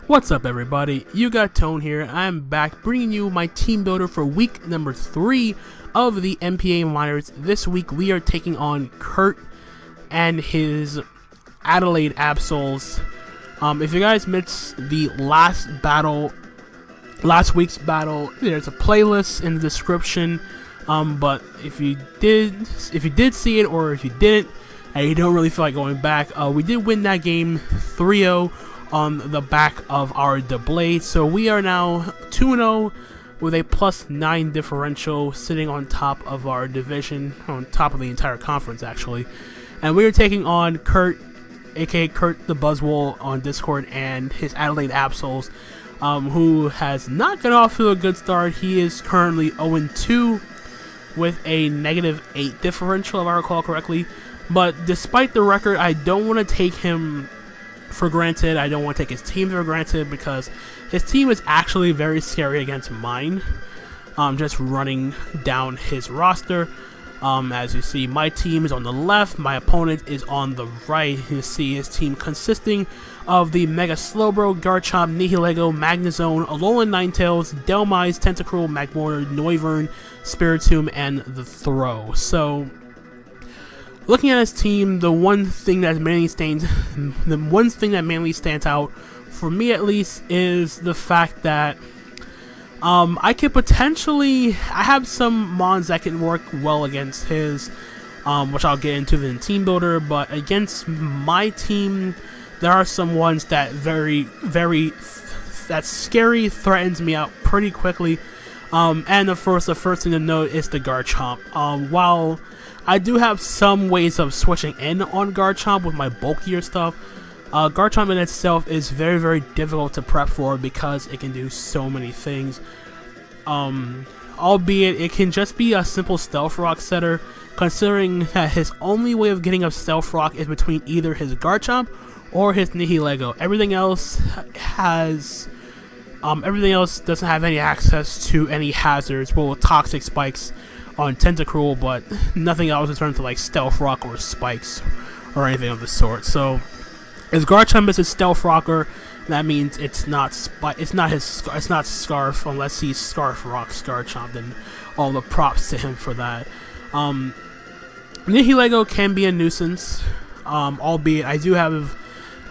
What's up, everybody? You got Tone here. I'm back bringing you my team builder for week number 3 of the NPA Minors. This week we are taking on Curt and his Adelaide Absols. If you guys missed the last week's battle, there's a playlist in the description. But if you did see it, or if you didn't and you don't really feel like going back, we did win that game 3-0 on the back of our Adelaide. So we are now 2-0 with a +9 differential, sitting on top of our division, on top of the entire conference actually. And we are taking on Curt, aka Curt the Buzzwole on Discord, and his Adelaide Absols, who has not gotten off to a good start. He is currently 0-2 with a -8 differential, if I recall correctly. But despite the record, I don't want to take him for granted. I don't want to take his team for granted, because his team is actually very scary against mine. Just running down his roster. As you see, my team is on the left, my opponent is on the right. You see his team consisting of the Mega Slowbro, Garchomp, Nihilego, Magnezone, Alolan Ninetales, Dhelmise, Tentacruel, Magmortar, Noivern, Spiritomb, and the Throw. So, looking at his team, the one thing that mainly stands out, for me at least, is the fact that I have some mons that can work well against his, which I'll get into in Teambuilder, but against my team, there are some ones that that scary threatens me out pretty quickly. And of course, the first thing to note is the Garchomp. While I do have some ways of switching in on Garchomp with my bulkier stuff, Garchomp in itself is very, very difficult to prep for, because it can do so many things. Albeit it can just be a simple Stealth Rock setter, considering that his only way of getting a Stealth Rock is between either his Garchomp or his Nihilego. Everything else doesn't have any access to any hazards. Well, Toxic Spikes on Tentacruel, but nothing else in terms of like Stealth Rock or Spikes or anything of the sort. So, if Garchomp is a Stealth Rocker, that means it's not Scarf, unless he's Scarf Rocks Garchomp. Then all the props to him for that. Nihilego can be a nuisance, albeit I do have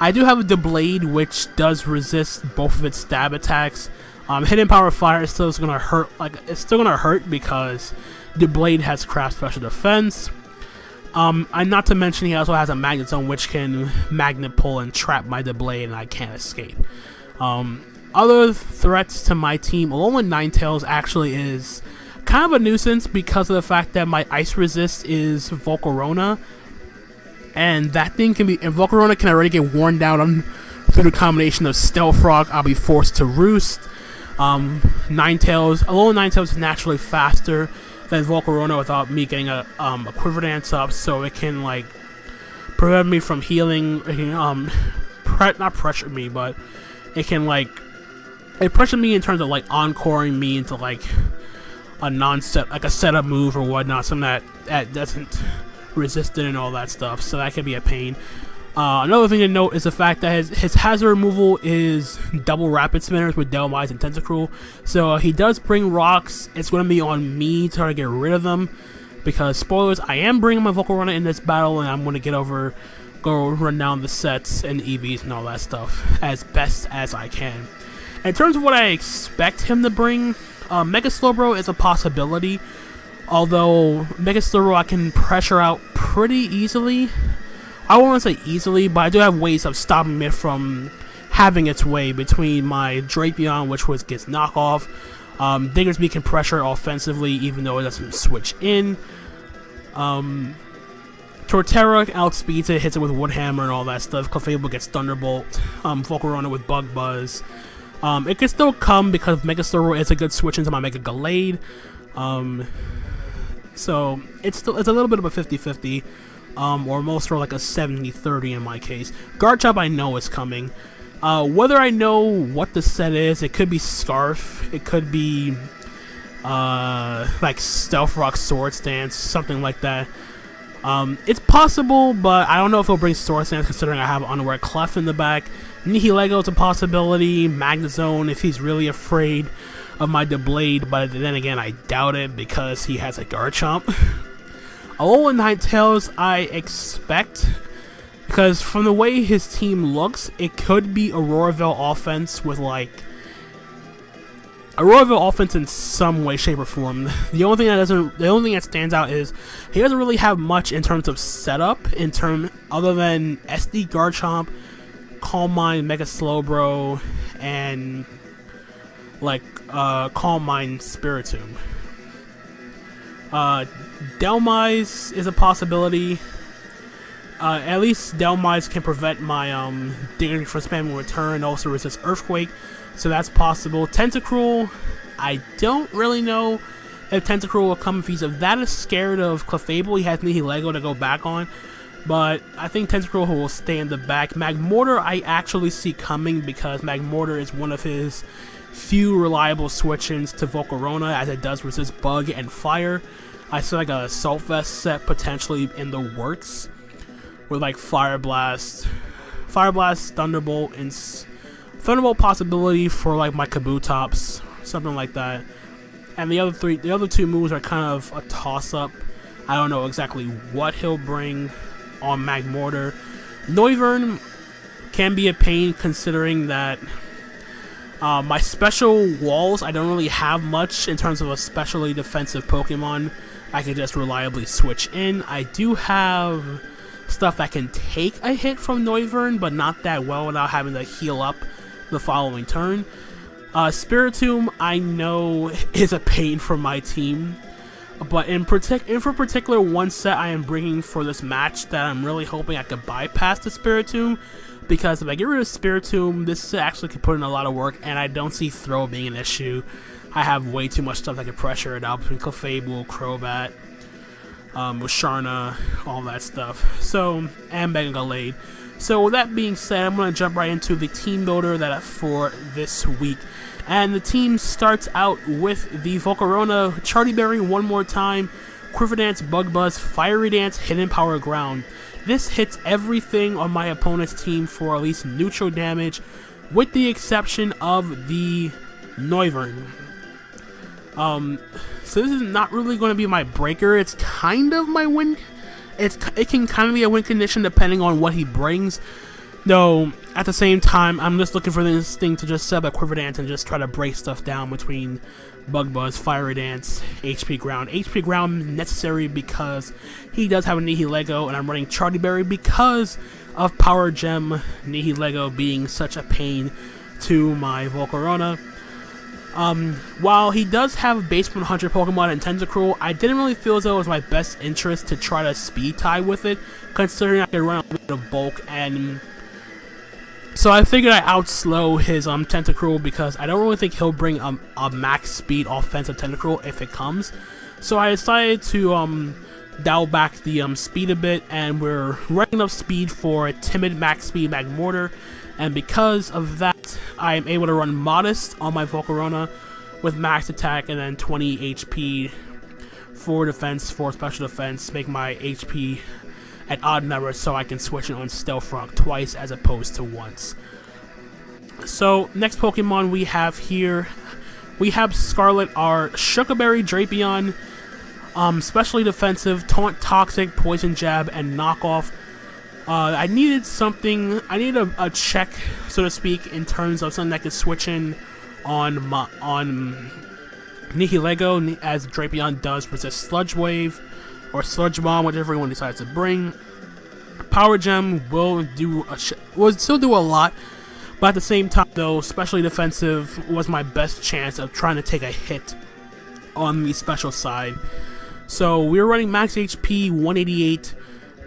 a Deblade which does resist both of its stab attacks. Hidden Power Fire is still gonna hurt. It's still gonna hurt because Deblade has Craft Special Defense. And not to mention, he also has a Magnezone which can Magnet Pull and trap my Deblade, and I can't escape. Other threats to my team, Alolan Ninetales actually is kind of a nuisance because of the fact that my Ice Resist is Volcarona, and that thing can be. And Volcarona can already get worn down through the combination of Stealth Rock. I'll be forced to Roost. Alolan Ninetales is naturally faster than Volcarona without me getting a Quiver Dance up, so it can like prevent me from healing. It can, not pressure me, but it can it pressure me in terms of like encoring me into like a setup move or whatnot, something that doesn't resist it and all that stuff. So that can be a pain. Another thing to note is the fact that his hazard removal is double Rapid Spinners with Dhelmise and Tentacruel. So he does bring rocks. It's going to be on me to try to get rid of them, because spoilers, I am bringing my Volcarona in this battle, and I'm going to go run down the sets and EVs and all that stuff as best as I can. In terms of what I expect him to bring, Mega Slowbro is a possibility, although Mega Slowbro I can pressure out pretty easily. I won't want to say easily, but I do have ways of stopping it from having its way between my Drapion, which gets knockoff. Diggersby can pressure offensively, even though it doesn't switch in. Torterra outspeeds it, hits it with Wood Hammer and all that stuff. Clefable gets Thunderbolt. Volcarona with Bug Buzz. It can still come because Mega Slowbro is a good switch into my Mega Gallade. So it's a little bit of a 50-50. Or most for like a 70-30 in my case. Garchomp I know is coming. Whether I know what the set is, it could be Scarf, it could be like Stealth Rock Sword Stance, something like that. It's possible, but I don't know if it'll bring Sword Stance, considering I have Unaware Clef in the back. Nihilego is a possibility. Magnezone if he's really afraid of my Doublade, but then again I doubt it because he has a Garchomp. Alolan Ninetales I expect, because from the way his team looks, it could be Auroraville offense with like Auroraville offense in some way, shape, or form. The only thing that stands out is he doesn't really have much in terms of setup, other than SD Garchomp, Calm Mind, Mega Slowbro, and like Calm Mind Spiritomb. Dhelmise is a possibility. At least Dhelmise can prevent my Dignity from spamming return, also resist Earthquake, so that's possible. Tentacruel, I don't really know if Tentacruel will come if he's that scared of Clefable. He has Nihilego to go back on, but I think Tentacruel will stay in the back. Magmortar I actually see coming because Magmortar is one of his few reliable switch-ins to Volcarona, as it does resist Bug and Fire. I see like a Assault Vest set potentially in the works, with like Fire Blast, Thunderbolt, and Thunderbolt possibility for like my Kabutops, something like that. And the other two moves are kind of a toss-up. I don't know exactly what he'll bring on Magmortar. Noivern can be a pain considering that my special walls, I don't really have much in terms of a specially defensive Pokemon I can just reliably switch in. I do have stuff that can take a hit from Noivern, but not that well without having to heal up the following turn. Spiritomb, I know, is a pain for my team, but in particular one set I am bringing for this match that I'm really hoping I could bypass the Spiritomb, because if I get rid of Spiritomb, this set actually could put in a lot of work, and I don't see throw being an issue. I have way too much stuff that can pressure it out between Clefable, Crobat, Musharna, all that stuff. So, and Mega Gallade. So with that being said, I'm going to jump right into the team builder that for this week. And the team starts out with the Volcarona, Charty Berry one more time, Quiver Dance, Bug Buzz, Fiery Dance, Hidden Power Ground. This hits everything on my opponent's team for at least neutral damage, with the exception of the Noivern. So this is not really going to be my breaker. It's kind of my win. It can kind of be a win condition depending on what he brings. Though, at the same time, I'm just looking for this thing to just set up a Quiver Dance and just try to break stuff down between Bug Buzz, Fiery Dance, HP Ground. HP Ground necessary because he does have a Nihilego, and I'm running Charty Berry because of Power Gem Nihilego being such a pain to my Volcarona. While he does have base 100 Pokemon and Tentacruel, I didn't really feel as though it was my best interest to try to speed tie with it, considering I could run a bit of bulk, and so I figured I outslow his Tentacruel because I don't really think he'll bring a max speed offensive Tentacruel if it comes. So I decided to dial back the speed a bit, and we're running enough speed for a timid max speed Magmortar. And because of that, I am able to run Modest on my Volcarona with max attack and then 20 HP for defense, for special defense, make my HP at odd numbers so I can switch it on Stealth Rock twice as opposed to once. So, next Pokemon we have here, we have Scarlet, our Shuckleberry, Drapion, specially defensive, Taunt, Toxic, Poison Jab, and Knockoff. I needed a check, so to speak, in terms of something that could switch in on Nihilego, as Drapion does resist Sludge Wave, or Sludge Bomb, whichever one decides to bring. Power Gem will still do a lot, but at the same time, though, specially defensive was my best chance of trying to take a hit on the special side. So we're running max HP, 188,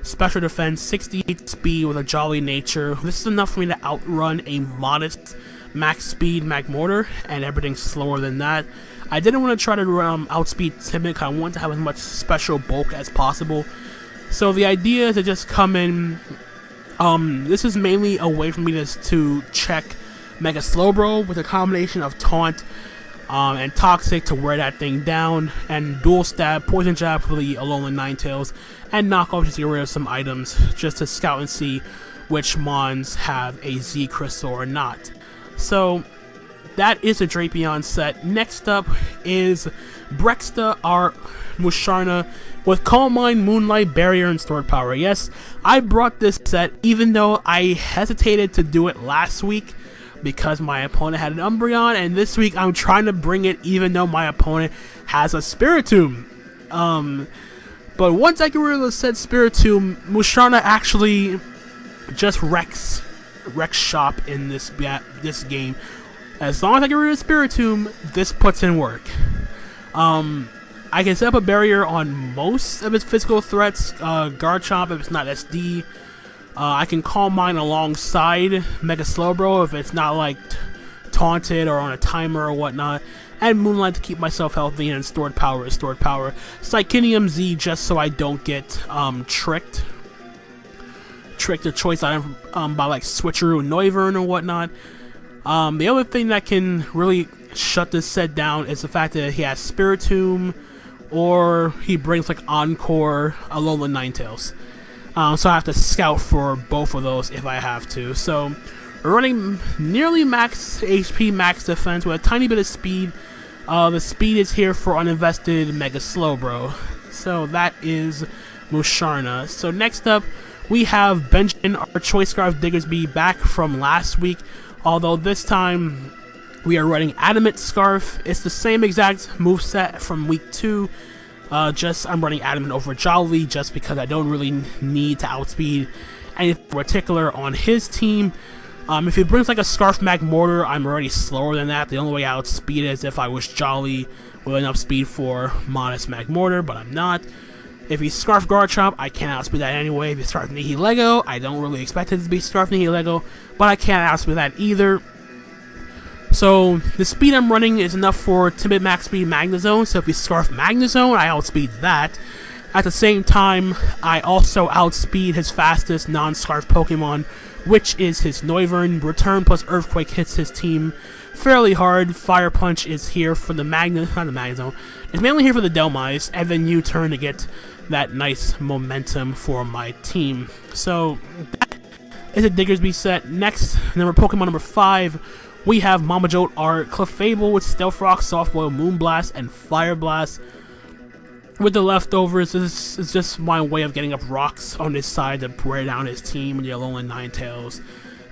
special defense, 68 speed with a jolly nature. This is enough for me to outrun a modest max speed Magmortar, and everything's slower than that. I didn't want to try to outspeed Timid because I want to have as much special bulk as possible. So the idea is to just come in. This is mainly a way for me to check Mega Slowbro with a combination of Taunt and Toxic to wear that thing down, and Dual Stab, Poison Jab for the Alolan Ninetales, and Knockoff just to get rid of some items, just to scout and see which Mons have a Z Crystal or not. So that is a Drapion set. Next up is Brexta, our Musharna, with Calm Mind, Moonlight, Barrier, and Stored Power. Yes, I brought this set even though I hesitated to do it last week because my opponent had an Umbreon, and this week I'm trying to bring it even though my opponent has a Spiritomb. But once I get rid of the said Spiritomb, Musharna actually just wrecks shop in this game. As long as I get rid of Spiritomb, this puts in work. I can set up a barrier on most of its physical threats. Garchomp if it's not SD. I can Calm Mind alongside Mega Slowbro if it's not like taunted or on a timer or whatnot. And Moonlight to keep myself healthy, and Stored Power is Stored Power. Psychinium Z just so I don't get tricked or choice item by like Switcheroo and Noivern or whatnot. The other thing that can really shut this set down is the fact that he has Spiritomb, or he brings like Encore, Alolan Ninetales. So I have to scout for both of those if I have to. So we're running nearly max HP, max defense with a tiny bit of speed. The speed is here for uninvested Mega Slowbro. So that is Musharna. So next up, we have Benjamin, our Choice Scarf Diggersby, back from last week. Although this time we are running Adamant Scarf. It's the same exact moveset from week 2. Just I'm running Adamant over Jolly just because I don't really need to outspeed anything particular on his team. If he brings like a Scarf Magmortar, I'm already slower than that. The only way I outspeed is if I was Jolly with enough speed for modest Magmortar, but I'm not. If he's Scarf Garchomp, I can't outspeed that anyway. If he's Scarf Nihilego, I don't really expect it to be Scarf Nihilego, but I can't outspeed that either. So the speed I'm running is enough for Timid Max Speed Magnezone, so if he's Scarf Magnezone, I outspeed that. At the same time, I also outspeed his fastest non-Scarf Pokemon, which is his Noivern. Return plus Earthquake hits his team fairly hard. Fire Punch is here for the Magnezone. It's mainly here for the Delmise, and then U-turn to get that nice momentum for my team. So that is a Diggersby set. Next, Pokemon number 5, we have Mamajolt, our Clefable with Stealth Rock, Soft Boil, Moonblast, and Fire Blast. With the leftovers, this is just my way of getting up rocks on his side to wear down his team. The Alolan Ninetales,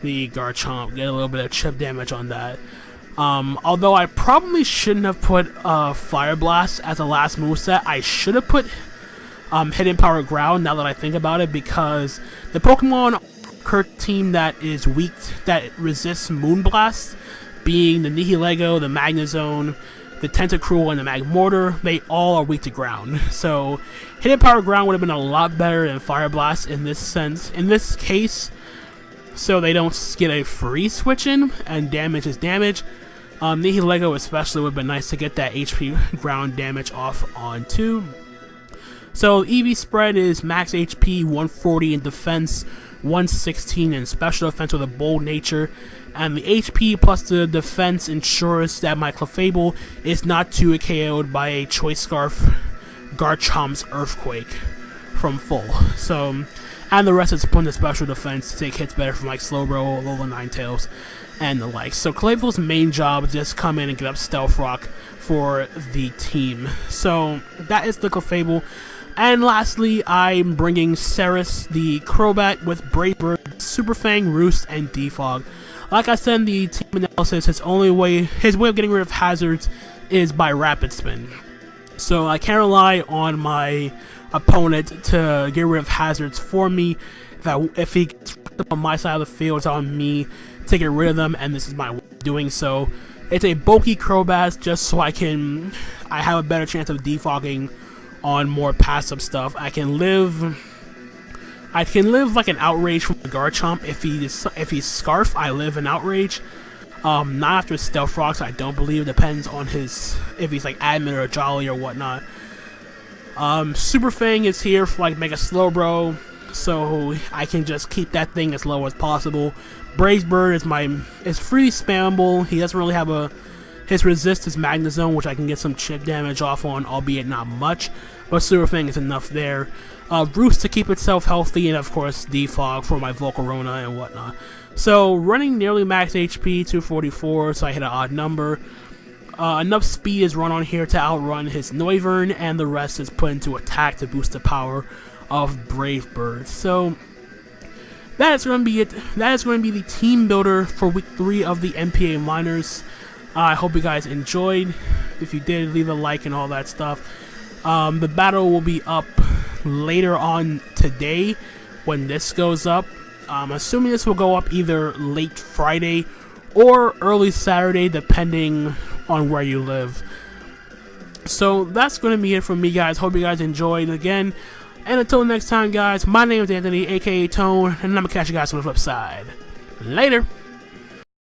the Garchomp, get a little bit of chip damage on that. Although I probably shouldn't have put Fire Blast as a last moveset. I should have put Hidden Power Ground, now that I think about it, because the Pokemon Curt team that is weak, that resists Moonblast, being the Nihilego, the Magnezone, the Tentacruel, and the Magmortar, they all are weak to ground. So Hidden Power Ground would have been a lot better than Fire Blast in this sense. In this case, so they don't get a free switch in, and damage is damage. Nihilego especially would have been nice to get that HP ground damage off on too. So EV spread is max HP, 140 in defense, 116 in special defense with a bold nature, and the HP plus the defense ensures that my Clefable is not too KO'd by a Choice Scarf Garchomp's Earthquake from full. So, and the rest is put in the special defense to take hits better from like Slowbro, Alolan Ninetales, and the like. So Clefable's main job is just come in and get up Stealth Rock for the team. So that is the Clefable. And lastly, I'm bringing Ceres, the Crobat, with Brave Bird, Super Fang, Roost, and Defog. Like I said in the team analysis, his way of getting rid of hazards is by Rapid Spin. So I can't rely on my opponent to get rid of hazards for me. If he gets up on my side of the field, it's on me to get rid of them, and this is my way of doing so. It's a bulky Crobat just so I have a better chance of defogging on more passive stuff. I can live like an Outrage from the Garchomp. If he's Scarf, I live in Outrage. Not after Stealth Rocks, I don't believe. It depends on if he's like Admin or Jolly or whatnot. Super Fang is here for like Mega Slowbro, so I can just keep that thing as low as possible. Brave Bird is freely spammable. He doesn't really have his resist is Magnezone, which I can get some chip damage off on, albeit not much. but Surfing is enough there. Roost to keep itself healthy, and of course Defog for my Volcarona and whatnot. So running nearly max HP, 244, so I hit an odd number. Enough speed is run on here to outrun his Noivern, and the rest is put into attack to boost the power of Brave Bird. So that is going to be it. That is going to be the team builder for week 3 of the NPA Minors. I hope you guys enjoyed. If you did, leave a like and all that stuff. The battle will be up later on today when this goes up. I'm assuming this will go up either late Friday or early Saturday, depending on where you live. So that's going to be it from me, guys. Hope you guys enjoyed again. And until next time, guys, my name is Anthony, aka Tone, and I'm going to catch you guys on the flip side. Later.